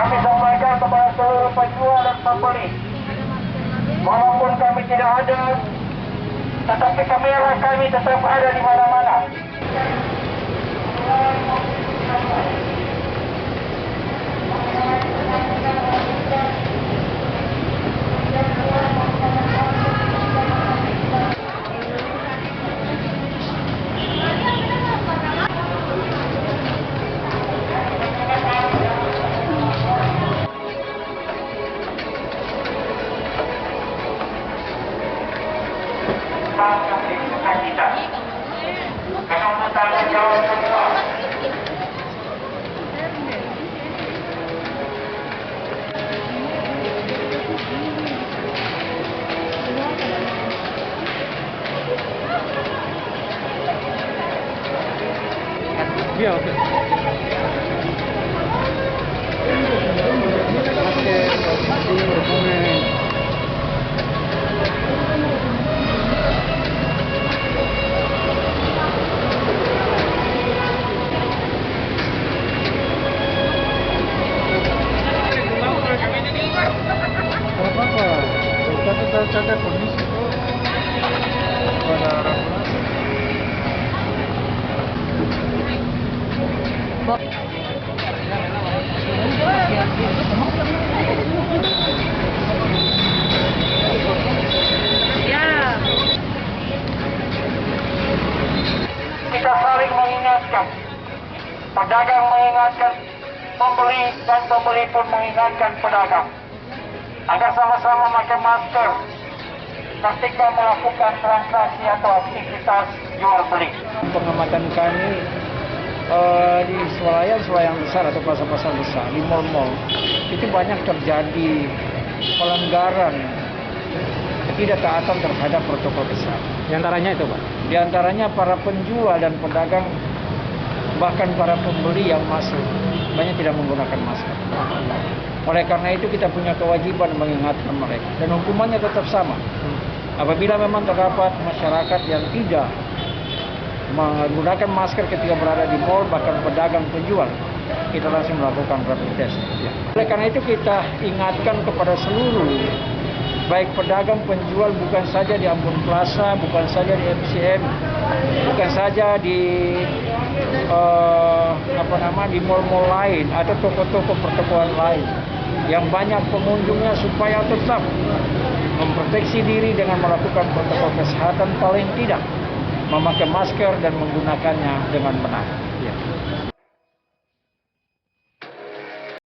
kami sampaikan kepada seluruh penjual dan pembeli, walaupun kami tidak ada, tetapi kamera kami tetap ada di mana-mana. Kita karena tanggung jawab semua. Iya, oke. Catat kondisi pada regulasi. Kita saling mengingatkan, pedagang mengingatkan pembeli dan pembeli pun mengingatkan pedagang agar sama-sama memakai masker ketika melakukan transaksi atau aktivitas jual beli. Pengamatan kami di swalayan besar atau pasar-pasar besar, di mal-mal, itu banyak terjadi pelanggaran ketidaktaatan terhadap protokol kesehatan. Di antaranya itu, Pak? Di antaranya para penjual dan pedagang, bahkan para pembeli yang masuk, banyak tidak menggunakan masker. Oleh karena itu kita punya kewajiban mengingatkan mereka. Dan hukumannya tetap sama. Apabila memang terdapat masyarakat yang tidak menggunakan masker ketika berada di mal, bahkan pedagang penjual, kita langsung melakukan rapid test. Ya. Oleh karena itu kita ingatkan kepada seluruh, baik pedagang penjual, bukan saja di Ambon Plaza, bukan saja di MCM, bukan saja di di mal-mal lain atau toko-toko pertokoan lain yang banyak pengunjungnya, supaya tetap memproteksi diri dengan melakukan protokol kesehatan, paling tidak memakai masker dan menggunakannya dengan benar. Ya.